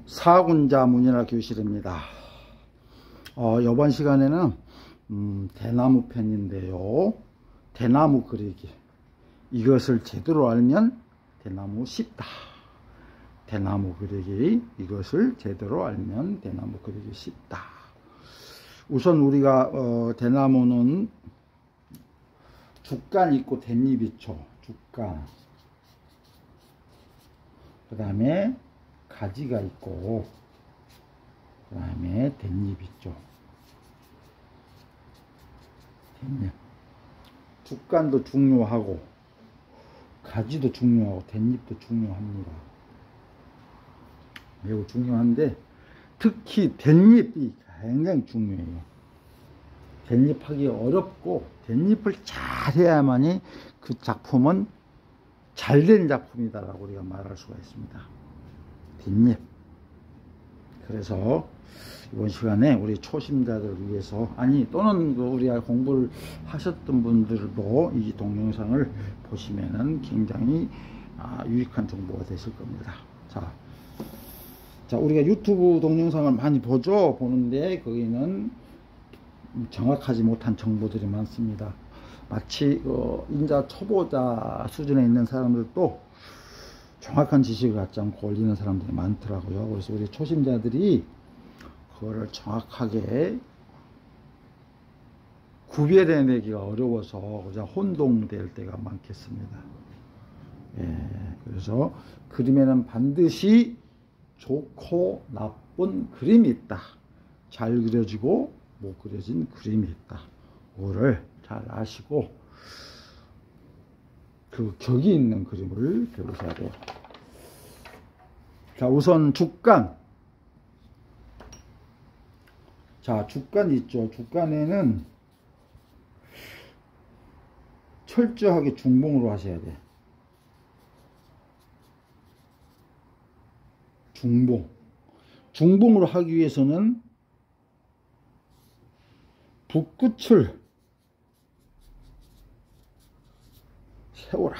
사군자 문이나 교실입니다. 이번 시간에는 대나무 편인데요. 대나무 그리기. 이것을 제대로 알면 대나무 쉽다. 대나무 그리기. 이것을 제대로 알면 대나무 그리기 쉽다. 우선 우리가 대나무는 죽간 있고 댄잎 있죠. 죽간. 그 다음에 가지가 있고, 그 다음에 댄잎 있죠. 댄잎. 죽간도 중요하고, 가지도 중요하고, 댄잎도 중요합니다. 매우 중요한데, 특히 댄잎이 굉장히 중요해요. 댄잎 하기 어렵고, 댄잎을 잘 해야만이 그 작품은 잘된 작품이다라고 우리가 말할 수가 있습니다. 댄잎. 그래서 이번 시간에 우리 초심자들을 위해서, 또는 우리가 공부를 하셨던 분들도 이 동영상을 보시면은 굉장히 유익한 정보가 되실 겁니다. 자, 우리가 유튜브 동영상을 많이 보는데 거기는 정확하지 못한 정보들이 많습니다. 마치 인자 초보자 수준에 있는 사람들도 정확한 지식을 갖지 않고 올리는 사람들이 많더라고요. 그래서 우리 초심자들이 그거를 정확하게 구별해내기가 어려워서 그냥 혼동될 때가 많겠습니다. 그래서 그림에는 반드시 좋고 나쁜 그림이 있다. 잘 그려지고 못 그려진 그림이 있다. 그거를 잘 아시고 그 격이 있는 그림을 배우셔야 돼요. 자, 우선 죽간. 자, 죽간 있죠. 죽간에는 철저하게 중봉으로 하셔야 돼. 중봉으로 하기 위해서는 붓끝을 세워라.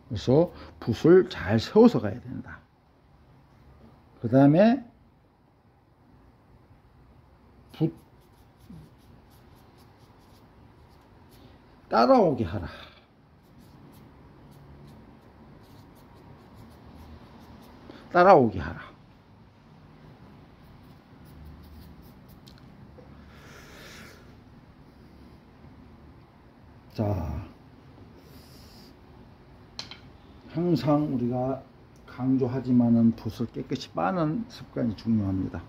그래서 붓을 잘 세워서 가야 된다. 그 다음에 붓 따라오게 하라. 따라오게 하라. 자, 항상 우리가 강조하지만은 붓을 깨끗이 빠는 습관이 중요합니다.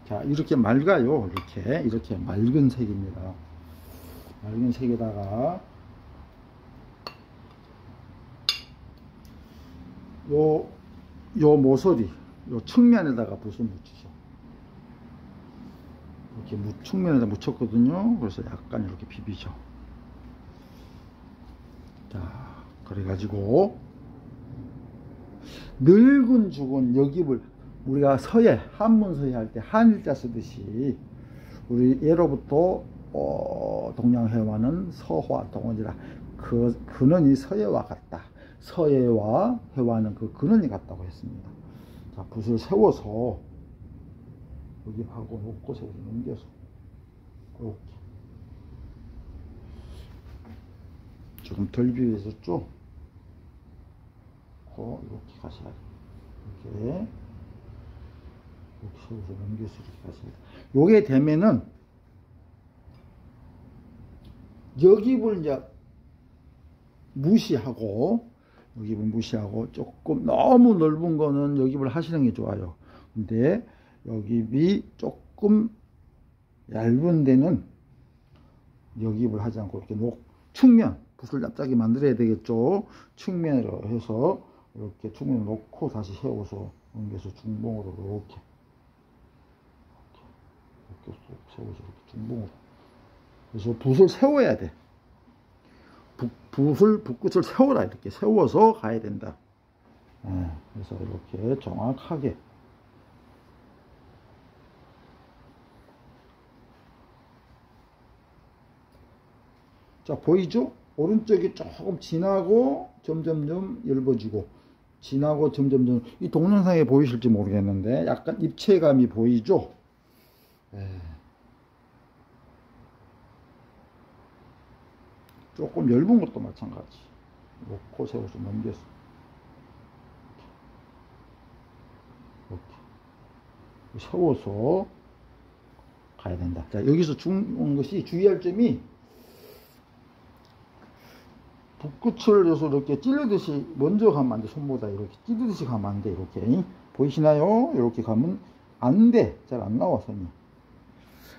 자, 이렇게 맑아요. 이렇게 맑은 색입니다. 맑은 색에다가 요 모서리, 요 측면에다가 붓을 묻히죠. 이렇게 측면에다 묻혔거든요. 그래서 약간 이렇게 비비죠. 자, 그래가지고 늙은 죽은 여깁을 우리가 한문 서예 할 때 한일자 쓰듯이 우리 예로부터 동양회화는 서화 동원이라 그 근원이 서예와 같다. 서예와 회화는 그 근원이 같다고 했습니다. 자, 붓을 세워서 여기 하고 놓고 세워서 넘겨서 이렇게 조금 덜 비벼졌죠? 이렇게 가셔야 돼요. 이렇게 세워서 넘겨서 이렇게 가셔야 돼요. 요게 되면은 여깁을 이제 무시하고 조금 너무 넓은 거는 여깁을 하시는 게 좋아요. 근데 여깁이 조금 얇은 데는 여깁을 하지 않고 이렇게 측면 붓을 납작이 만들어야 되겠죠. 측면으로 해서 이렇게 측면을 놓고 다시 세워서 넘겨서 중봉으로 이렇게 세워서 이렇게 중봉으로. 그래서 붓을 세워야 돼. 붓끝을 세워라. 이렇게 세워서 가야 된다. 그래서 이렇게 정확하게 자, 보이죠? 오른쪽이 조금 진하고 점점점 엷어지고, 진하고 점점점, 이 동영상에 보이실지 모르겠는데 약간 입체감이 보이죠? 조금 엷은 것도 마찬가지. 놓고 세워서 넘겨서 이렇게 세워서 가야 된다. 자, 여기서 중요한 것이, 주의할 점이, 붓끝을 해서 이렇게 찌르듯이 먼저 가면 안 돼. 손보다 이렇게 찌르듯이 가면 안 돼. 이렇게 보이시나요? 이렇게 가면 안 돼. 잘 안 나와, 선이.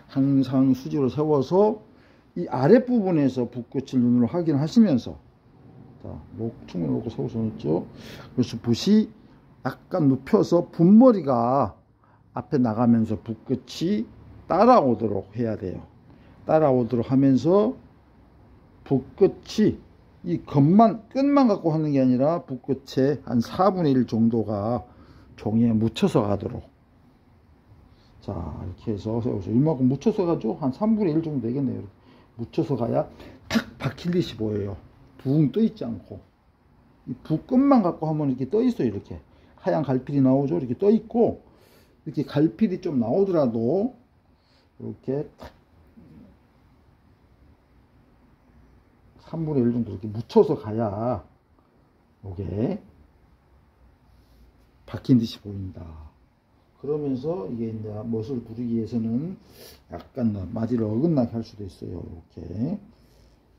항상 수직으로 세워서 이 아랫부분에서 붓끝을 눈으로 확인하시면서, 자, 충분히 놓고 세워서 놓죠. 그래서 붓이 약간 눕혀서 붓머리가 앞에 나가면서 붓끝이 따라오도록 해야 돼요. 따라오도록 하면서 붓끝이 이 끝만 갖고 하는 게 아니라 붓끝의 한 4분의 1 정도가 종이에 묻혀서 가도록. 자, 이렇게 해서 세워서 이만큼 묻혀서 가죠. 한 3분의 1 정도 되겠네요. 이렇게 묻혀서 가야 탁 박힌 듯이 보여요. 붕 떠 있지 않고. 이 붓끝만 갖고 하면 이렇게 떠 있어요. 이렇게 하얀 갈필이 나오죠. 이렇게 떠 있고, 이렇게 갈필이 좀 나오더라도 이렇게 탁 3분의 1 정도 이렇게 묻혀서 가야 이게 박힌 듯이 보인다. 그러면서 이게 이제 멋을 부르기 위해서는 약간 마디를 어긋나게 할 수도 있어요.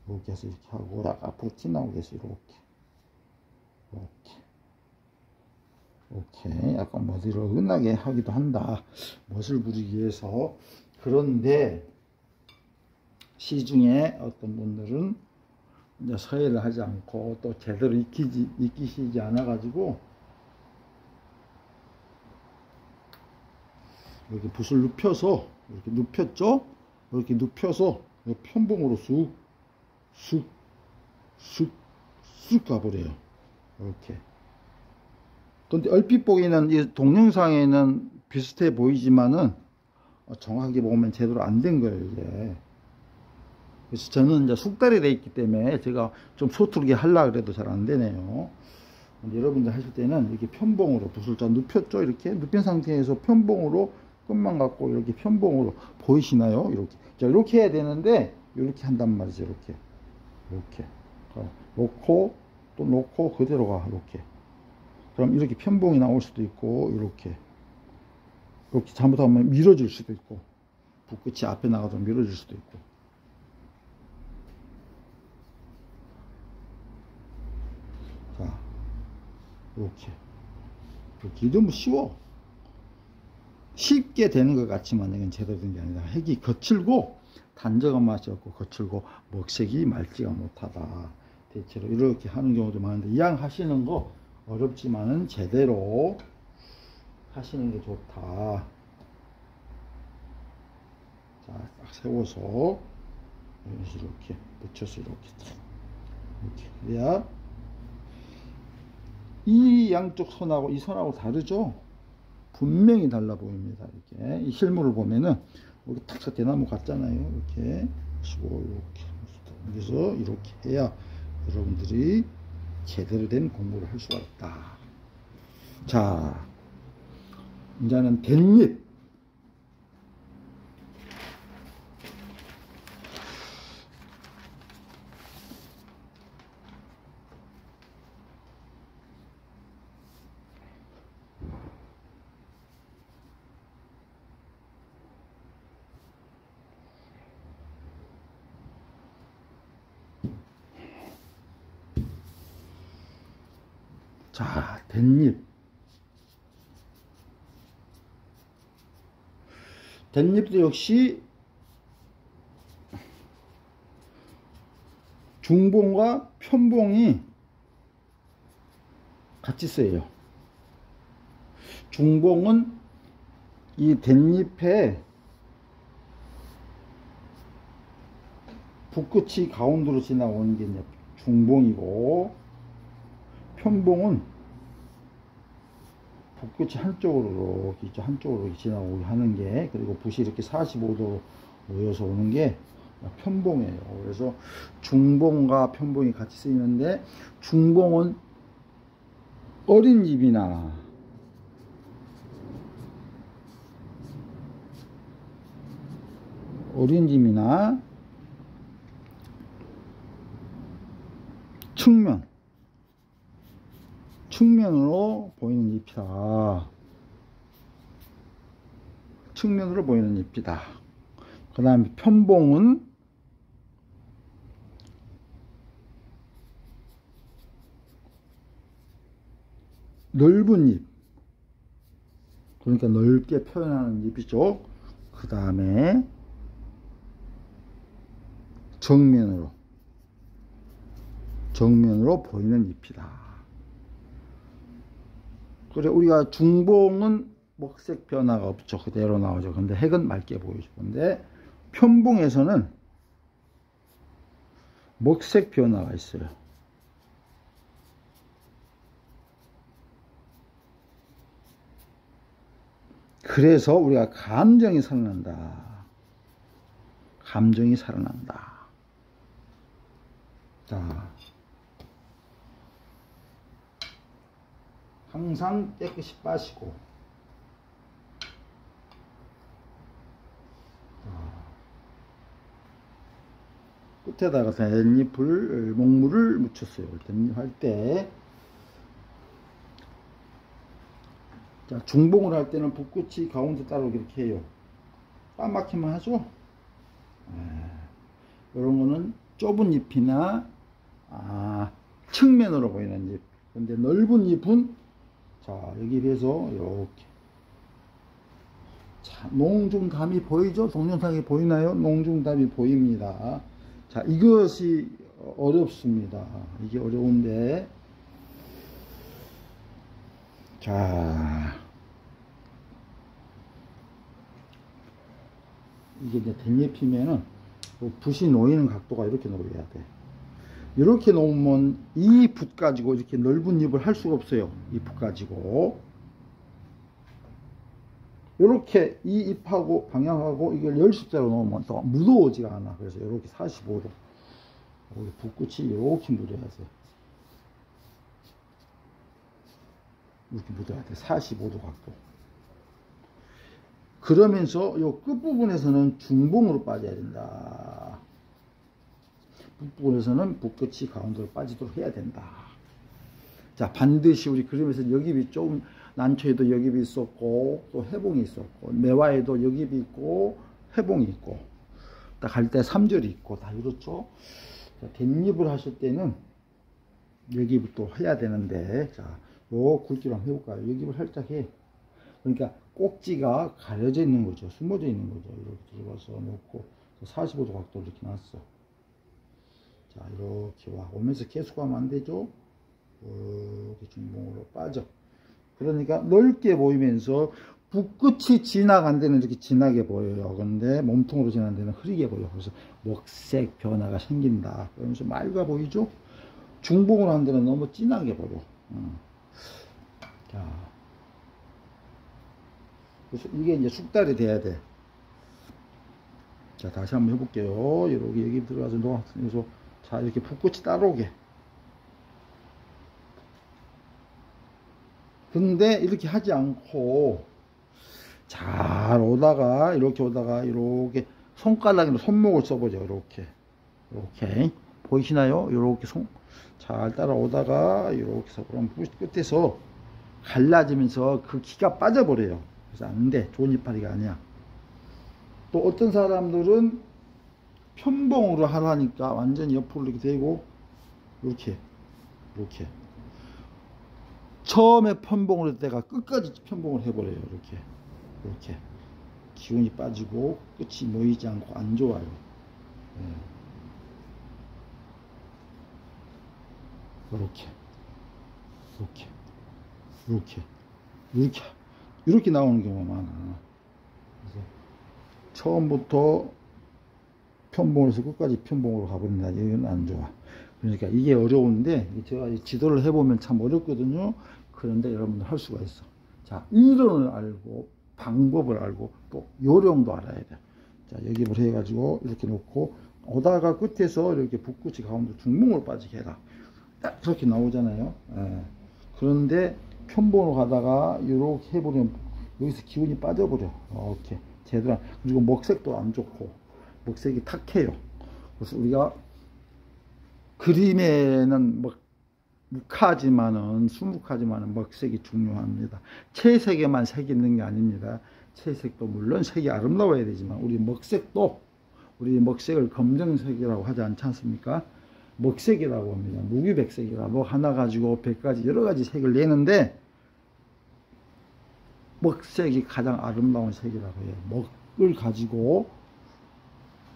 이렇게 해서 이렇게 하고, 약간 앞으로 튀어나오게 해서 이렇게 약간 마디를 어긋나게 하기도 한다. 멋을 부르기 위해서. 그런데 시중에 어떤 분들은 이제 서예를 하지 않고 또 제대로 익히시지 않아 가지고 이렇게 붓을 눕혀서, 이렇게 눕혔죠? 이렇게 눕혀서 편봉으로 쑥 가버려요. 이렇게. 근데 얼핏 보기에는 이 동영상에는 비슷해 보이지만은 정확하게 보면 제대로 안 된 거예요, 이게. 그래서 저는 이제 숙달이 되어 있기 때문에 제가 좀 서투르게 하려고 해도 잘 안 되네요. 여러분들 하실 때는 이렇게 편봉으로 붓을 잘 눕혔죠? 이렇게 눕힌 상태에서 편봉으로 끝만 갖고 이렇게 편봉으로, 보이시나요? 이렇게. 자, 이렇게 해야 되는데 이렇게 한단 말이죠. 이렇게 놓고 또 놓고 그대로 가. 이렇게. 그럼 이렇게 편봉이 나올 수도 있고, 이렇게 잘못하면 밀어줄 수도 있고, 붓끝이 앞에 나가도록 밀어줄 수도 있고. 자, 이렇게 너무 쉬워. 쉽게 되는 것 같지만 이건 제대로 된 게 아니라, 핵이 거칠고 단정한 맛이 없고 거칠고 먹색이 맑지가 못하다. 대체로 이렇게 하는 경우도 많은데, 이왕 하시는 거 어렵지만은 제대로 하시는 게 좋다. 자, 딱 세워서 이렇게 붙여서 이렇게 그래야 이 양쪽 선하고 이 선하고 다르죠? 분명히 달라 보입니다. 이렇게 이 실물을 보면은 여기 탁 대나무 같잖아요. 이렇게 하시고 이렇게 그래서 이렇게 해야 여러분들이 제대로 된 공부를 할 수가 있다. 자, 이제는 댄잎. 자, 댄잎. 댄잎도 역시 중봉과 편봉이 같이 쓰여요. 중봉은 이 댄잎에 붓끝이 가운데로 지나오는 게 이제 중봉이고, 편봉은 붓끝이 한쪽으로 이렇게 한쪽으로 지나오게 하는 게, 그리고 붓이 이렇게 45도 모여서 오는 게 편봉이에요. 그래서 중봉과 편봉이 같이 쓰이는데, 중봉은 어린 잎이나 측면으로 보이는 잎이다. 측면으로 보이는 잎이다. 그 다음에 편봉은 넓은 잎, 그러니까 넓게 표현하는 잎이죠. 그 다음에 정면으로 보이는 잎이다. 그래, 우리가 중봉은 먹색 변화가 없죠. 그대로 나오죠. 근데 핵은 맑게 보이죠. 근데 편봉에서는 먹색 변화가 있어요. 그래서 우리가 감정이 살아난다. 자, 항상 깨끗이 빠시고, 끝에다가 댄잎을, 목물을 묻혔어요. 댄잎 할 때. 자, 중봉을 할 때는 붓끝이 가운데 따로 이렇게 해요. 꽉 막히면 하죠. 이런 거는 좁은 잎이나 측면으로 보이는 잎. 근데 넓은 잎은, 자, 여기 비해서 이렇게. 자, 농중담이 보이죠? 동영상에 보이나요? 농중담이 보입니다. 자, 이것이 어렵습니다. 이게 어려운데, 자, 이게 이제 댄잎이면은 붓이 놓이는 각도가 이렇게 놓여야 돼. 이렇게 놓으면 이 붓 가지고 이렇게 넓은 잎을 할 수가 없어요. 이 붓 가지고 이렇게 이 잎하고 방향하고 이걸 10십자로 놓으면 더 무더워지가 않아. 그래서 이렇게 45도 우리 붓끝이 이렇게 묻어야 돼. 이렇게 묻어야 돼. 45도 각도. 그러면서 이 끝부분에서는 중봉으로 빠져야 된다. 끝부분에서는 붓끝이 가운데로 빠지도록 해야 된다. 자, 반드시 우리 그림에서 여깁이 좀, 난초에도 여깁이 있었고, 또 해봉이 있었고, 매화에도 여깁이 있고, 해봉이 있고, 딱 할 때 3절이 있고, 다 이렇죠. 자, 댄잎을 하실 때는 여깁을 또 해야 되는데, 자, 요 굵기로 한번 해볼까요? 여깁을 살짝 해. 그러니까 꼭지가 가려져 있는 거죠. 숨어져 있는 거죠. 이렇게 들어가서 놓고 45도 각도로 이렇게 놨어. 자, 이렇게 와 오면서 계속 하면 안 되죠. 이렇게 중봉으로 빠져. 그러니까 넓게 보이면서 붓끝이 지나간 데는 이렇게 진하게 보여요. 근데 몸통으로 지나간 데는 흐리게 보여. 그래서 먹색 변화가 생긴다. 그러면서 맑아 보이죠. 중봉으로 한 데는 너무 진하게 보여. 자, 그래서 이게 이제 숙달이 돼야 돼. 자, 다시 한번 해볼게요. 이렇게 여기 들어가서 놓아서, 자, 이렇게 붓끝이 따라오게. 근데 이렇게 하지 않고 잘 오다가 이렇게 손가락으로 손목을 써보죠. 이렇게 보이시나요? 이렇게 잘 따라오다가 이렇게 해서 그럼 끝에서 갈라지면서 그 기가 빠져버려요. 그래서 안 돼. 좋은 이파리가 아니야. 또 어떤 사람들은 편봉으로 하라니까 완전히 옆으로 이렇게 되고 이렇게 처음에 편봉을 할 때가 끝까지 편봉을 해버려요. 이렇게 기운이 빠지고 끝이 모이지 않고 안 좋아요. 이렇게 나오는 경우가 많아. 그래서 처음부터 편봉에서 끝까지 편봉으로 가버린다. 이건 안 좋아. 그러니까 이게 어려운데 제가 지도를 해보면 참 어렵거든요. 그런데 여러분들 할 수가 있어. 자, 이론을 알고 방법을 알고 또 요령도 알아야 돼. 자, 여기를 해가지고 이렇게 놓고 오다가 끝에서 이렇게 붓끝이 가운데 중봉으로 빠지게 해라. 딱 그렇게 나오잖아요. 예. 그런데 편봉으로 가다가 이렇게 해버리면 여기서 기운이 빠져버려. 이렇게 제대로. 그리고 먹색도 안 좋고 먹색이 탁해요. 그래서 우리가 그림에는 묵하지만은 수묵하지만은 먹색이 중요합니다. 채색에만 색이 있는 게 아닙니다. 채색도 물론 색이 아름다워야 되지만 우리 먹색을 검정색이라고 하지 않지 않습니까? 먹색이라고 합니다. 무규백색이라 뭐 하나 가지고 100가지 여러 가지 색을 내는데 먹색이 가장 아름다운 색이라고 해요. 먹을 가지고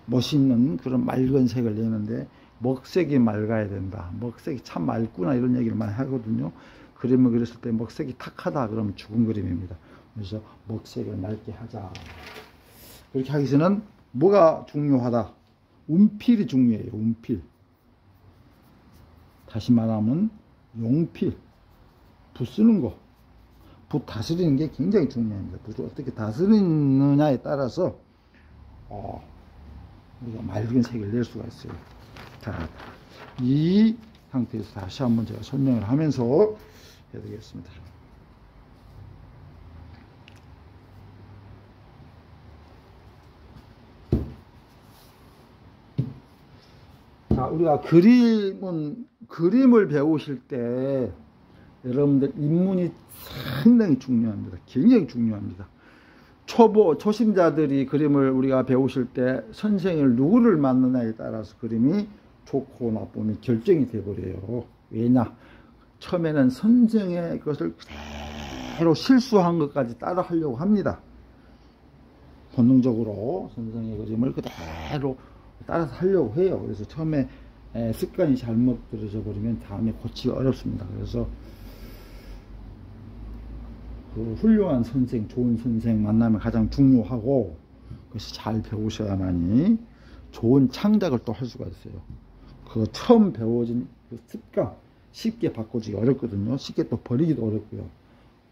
멋있는 그런 맑은 색을 내는데 먹색이 맑아야 된다. 먹색이 참 맑구나 이런 얘기를 많이 하거든요. 그림을 그렸을 때 먹색이 탁하다 그러면 죽은 그림입니다. 그래서 먹색을 맑게 하자. 그렇게 하기 전에는 뭐가 중요하다? 운필이 중요해요. 운필. 다시 말하면 용필. 붓 쓰는 거. 붓 다스리는 게 굉장히 중요합니다. 붓을 어떻게 다스리느냐에 따라서 우리가 맑은 색을 낼 수가 있어요. 자, 이 상태에서 다시 한번 제가 설명을 하면서 해드리겠습니다. 자, 우리가 그림을 배우실 때 여러분들 입문이 상당히 중요합니다. 굉장히 중요합니다. 초심자들이 그림을 우리가 배우실 때 선생을 누구를 만나냐에 따라서 그림이 좋고 나쁨이 결정이 되어버려요. 왜냐? 처음에는 선생의 것을 그대로 실수한 것까지 따라 하려고 합니다. 본능적으로 선생의 그림을 그대로 따라서 하려고 해요. 그래서 처음에 습관이 잘못 들어져 버리면 다음에 고치기가 어렵습니다. 그래서 그 훌륭한 선생, 좋은 선생 만나면 가장 중요하고 그래서 잘 배우셔야만이 좋은 창작을 또 할 수가 있어요. 그 처음 배워진 그 습관 쉽게 바꾸기가 어렵거든요. 쉽게 또 버리기도 어렵고요.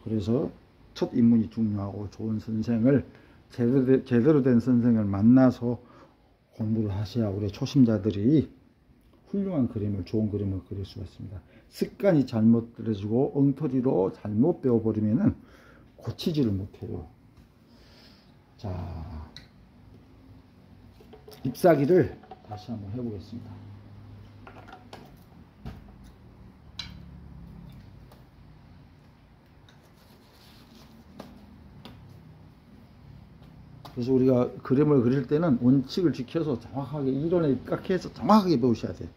그래서 첫 입문이 중요하고 좋은 선생을 제대로 된 선생을 만나서 공부를 하셔야 우리 초심자들이 훌륭한 그림을, 좋은 그림을 그릴 수가 있습니다. 습관이 잘못 들어지고 엉터리로 잘못 배워버리면은 고치지를 못해요. 자, 잎사귀를 다시 한번 해보겠습니다. 그래서 우리가 그림을 그릴 때는 원칙을 지켜서 정확하게 이론에 입각해서 정확하게 배우셔야 돼요.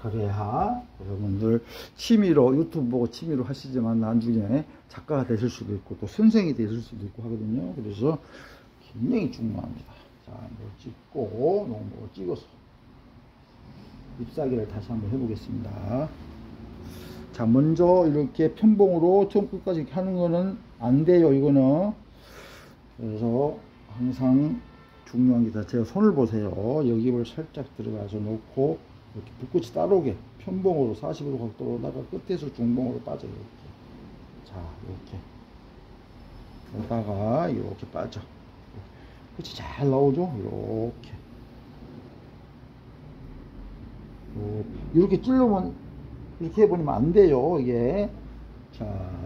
그래야 여러분들 취미로 유튜브 보고 취미로 하시지만 나중에 작가가 되실 수도 있고 또 선생이 되실 수도 있고 하거든요. 그래서 굉장히 중요합니다. 자, 뭐 찍고 뭐 찍어서 잎사귀를 다시 한번 해보겠습니다. 자, 먼저 이렇게 편봉으로 처음 끝까지 이렇게 하는 거는 안 돼요. 이거는. 그래서 항상 중요한 게 다 제가 손을 보세요. 여기를 살짝 들어가서 놓고 이렇게 붓끝이 따라오게 편봉으로 40도 각도로 오다가 끝에서 중봉으로 빠져요. 이렇게. 자, 이렇게 오다가 이렇게 빠져. 끝이 잘 나오죠? 이렇게 찔러면 이렇게 해버리면 안 돼요. 이게. 자,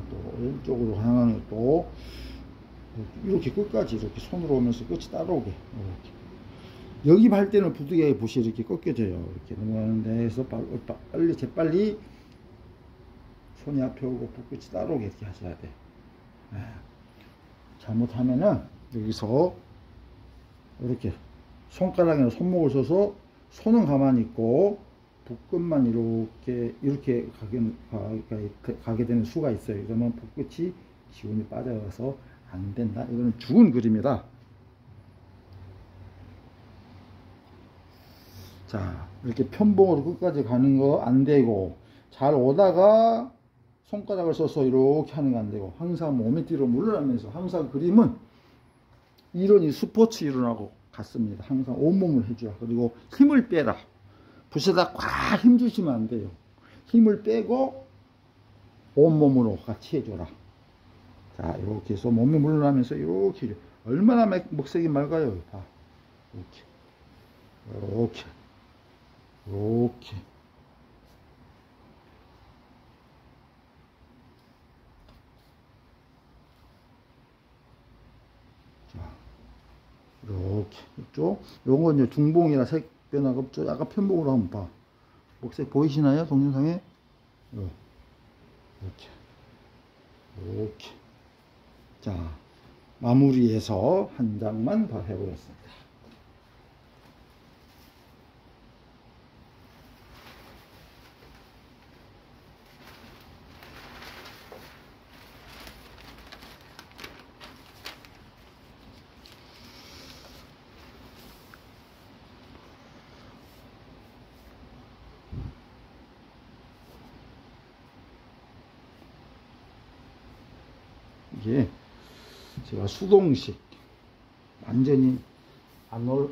또 왼쪽으로 향하는 것도 이렇게 끝까지 이렇게 손으로 오면서 끝이 따라오게 이렇게. 여기 발 때는 부득이하게 붓이 이렇게 꺾여져요. 이렇게 넘어가는데 해서 재빨리 손이 앞에 오고 붓끝이 따라오게 이렇게 하셔야 돼. 잘못하면은 여기서 이렇게 손가락이나 손목을 써서 손은 가만히 있고 붓끝만 이렇게 가게 되는 수가 있어요. 그러면 붓끝이 기운이 빠져서 안 된다. 이거는 죽은 그림이다. 자, 이렇게 편봉으로 끝까지 가는 거 안 되고, 잘 오다가 손가락을 써서 이렇게 하는 거 안 되고, 항상 몸에 뒤로 물러나면서 항상 그림은 이론이 스포츠 이론하고 같습니다. 항상 온몸을 해줘야. 그리고 힘을 빼라. 붓에다 꽉 힘 주시면 안 돼요. 힘을 빼고 온몸으로 같이 해줘라. 자, 이렇게 해서 몸에 물러나면서 이렇게 해줘. 얼마나 먹색이 맑아요. 다 이렇게. 요렇게, 요렇게. 자, 이렇게 있죠. 요건 이제 중봉이라 색 변화가 없죠. 약간 편봉으로 한번 봐. 목색 보이시나요? 동영상에? 이렇게, 이렇게. 자, 마무리해서 한 장만 더 해보겠습니다. 이게 제가 수동식 완전히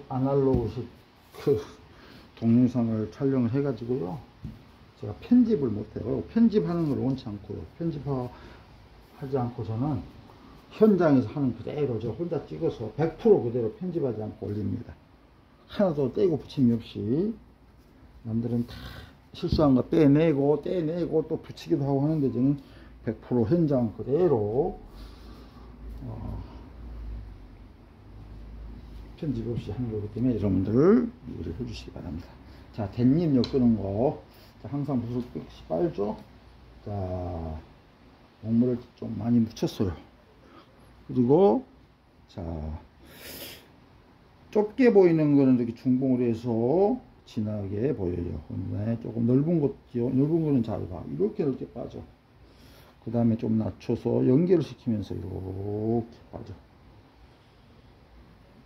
아날로그식 그 동영상을 촬영을 해 가지고요, 제가 편집을 못해요. 편집하는 걸 원치 않고요. 편집하지 않고 저는 현장에서 하는 그대로 저 혼자 찍어서 100% 그대로 편집하지 않고 올립니다. 하나도 떼고 붙임이 없이. 남들은 다 실수한 거 빼내고 떼내고 또 붙이기도 하고 하는데 저는 100% 현장 그대로 편집 없이 하는 거기 때문에 여러분들 이해를 해주시기 바랍니다. 자, 댄잎 엮는 거. 자, 항상 붓을 끝이 빨죠. 자, 목물을 좀 많이 묻혔어요. 그리고 자, 좁게 보이는 거는 이렇게 중봉으로 해서 진하게 보여요. 근데 조금 넓은 넓은 거는 잘 봐. 이렇게 넓게 빠져. 그 다음에 좀 낮춰서 연결을 시키면서 이렇게 빠져.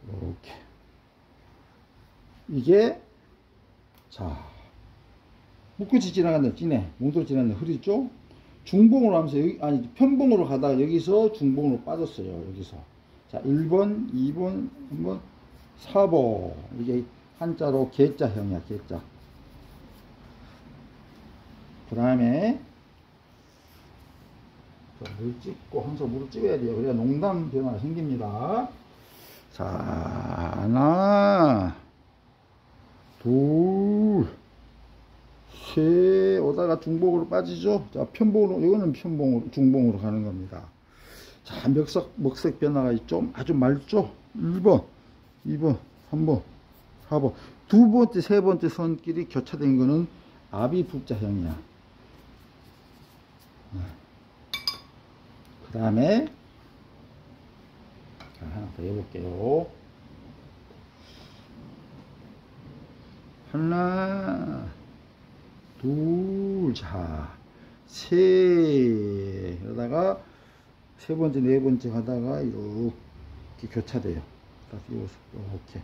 이렇게. 이게, 자, 묶끝이 지나간다. 진해. 몽돌 지나간다. 흐리죠? 중봉으로 하면서, 여기, 아니, 편봉으로 가다가 여기서 중봉으로 빠졌어요. 여기서. 자, 1번, 2번, 3번, 4번. 이게 한자로 개자형이야, 개자. 그 다음에, 물 찍고 항상 물을 찍어야 돼요. 그래야 농담 변화가 생깁니다. 자, 하나, 둘, 셋. 오다가 중봉으로 빠지죠. 자, 편봉으로, 이거는 편봉으로, 중봉으로 가는 겁니다. 자, 먹색 변화가 있죠. 아주 맑죠. 1번, 2번, 3번, 4번. 두 번째, 세 번째 선끼리 교차된 거는 아비북자형이야. 그 다음에 하나 더 해볼게요. 하나, 둘, 자, 셋. 그러다가 세 번째, 네 번째 가다가 이렇게 교차돼요. 이렇게.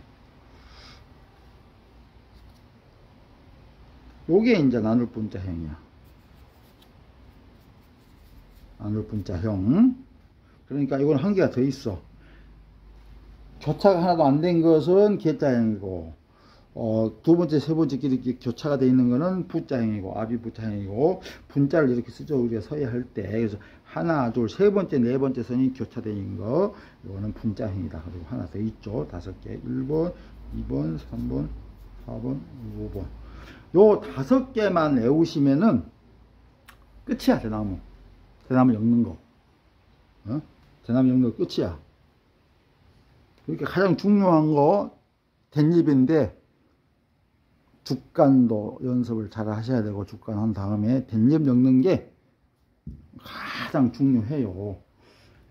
요게 이제 나눌 분자형이야. 나눌 분자형. 그러니까 이건 한 개가 더 있어. 교차가 하나도 안 된 것은 개자형이고, 두 번째, 세 번째끼리 이렇게 교차가 되어 있는 거는 부자형이고, 아비부자형이고, 분자를 이렇게 쓰죠. 우리가 서야 할 때. 그래서 하나, 둘, 세 번째, 네 번째 선이 교차되어 있는 거, 이거는 분자형이다. 그리고 하나 더 있죠. 5개. 1번, 2번, 3번, 4번, 5번. 요 5개만 외우시면은 끝이야, 대나무. 대나무 엮는 거. 대나무 엮는 거 끝이야. 그러니까 가장 중요한 거 댄잎인데, 죽간도 연습을 잘 하셔야 되고, 죽간 한 다음에 댄잎 엮는 게 가장 중요해요.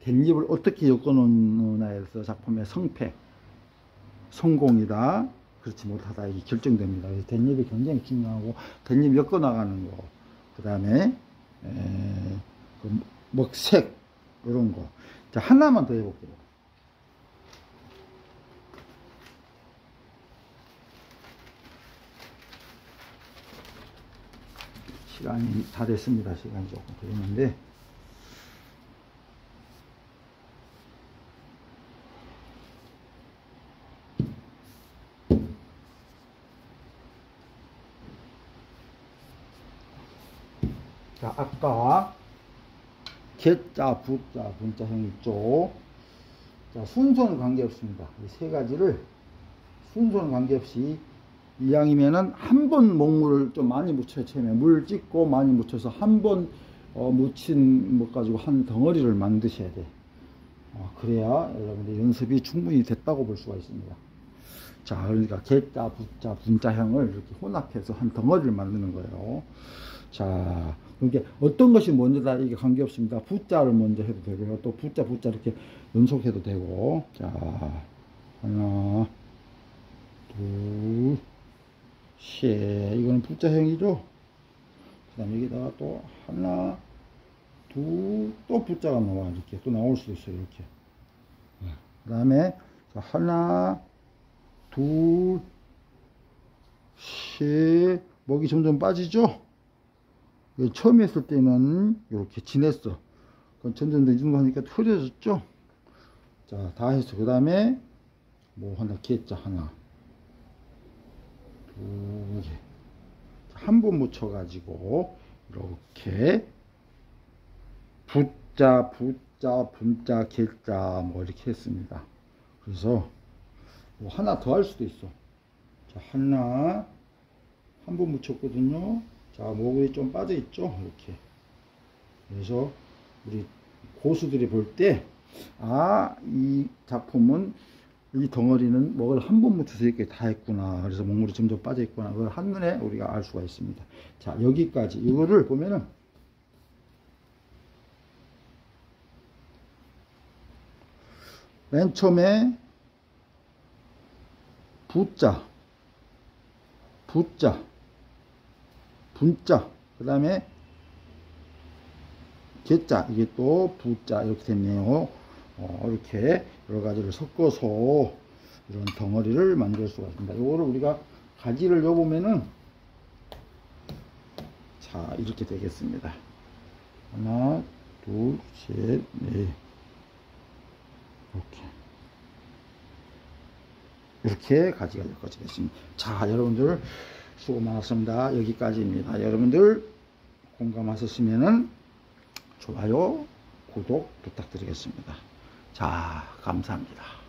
댄잎을 어떻게 엮어놓느냐에 서 작품의 성패, 성공이다, 그렇지 못하다, 이게 결정됩니다. 그래서 댄잎이 굉장히 중요하고, 댄잎 엮어나가는 거, 그 다음에 그 먹색, 이런 거. 자, 하나만 더 해볼게요. 시간이 다 됐습니다. 시간이 조금 걸리는데. 자, 아까 개자, 부자, 분자형 있죠. 자, 순서는 관계없습니다. 이 세 가지를 순서는 관계없이 이왕이면은 한 번 먹물을 좀 많이 묻혀야 처음에 물 찍고 많이 묻혀서 한 번 묻힌 것 가지고 한 덩어리를 만드셔야 돼. 그래야 여러분들 연습이 충분히 됐다고 볼 수가 있습니다. 자, 그러니까 개자, 부자, 분자형을 이렇게 혼합해서 한 덩어리를 만드는 거예요. 자, 그러니까 어떤 것이 먼저다 이게 관계없습니다. 부자를 먼저 해도 되고요. 또 부자, 부자 이렇게 연속해도 되고. 자, 하나, 둘, 셋. 이거는 부자형이죠. 그 다음에 여기다가 또 하나, 둘, 또 부자가 나와. 이렇게 또 나올 수도 있어요. 이렇게. 그 다음에 하나, 둘, 셋. 목이 점점 빠지죠? 처음 했을 때는 이렇게 진했어. 그럼 점점 더 이동하니까 흐려졌죠? 자, 다 했어. 그 다음에 뭐 하나, 개자 하나, 두 개. 한 번 묻혀가지고 이렇게 부자, 부자, 분자, 개자 뭐 이렇게 했습니다. 그래서 뭐 하나 더 할 수도 있어. 자, 하나 한 번 묻혔거든요. 자, 목이 좀 빠져 있죠. 이렇게. 그래서 우리 고수들이 볼 때, 이 작품은 이 덩어리는 목을 한 번 묻혀서 이렇게 다 했구나. 그래서 목물이 점점 빠져 있구나. 그걸 한눈에 우리가 알 수가 있습니다. 자, 여기까지. 이거를 보면은 맨 처음에 부자, 부자, 분자, 그 다음에 개자, 이게 또 부자 이렇게 됐네요. 이렇게 여러 가지를 섞어서 이런 덩어리를 만들 수가 있습니다. 요거를 우리가 가지를 여보면은 자, 이렇게 되겠습니다. 하나, 둘, 셋, 넷. 이렇게 가지가 되겠습니다. 자, 여러분들 수고 많았습니다. 여기까지입니다. 여러분들 공감하셨으면은 좋아요, 구독 부탁드리겠습니다. 자, 감사합니다.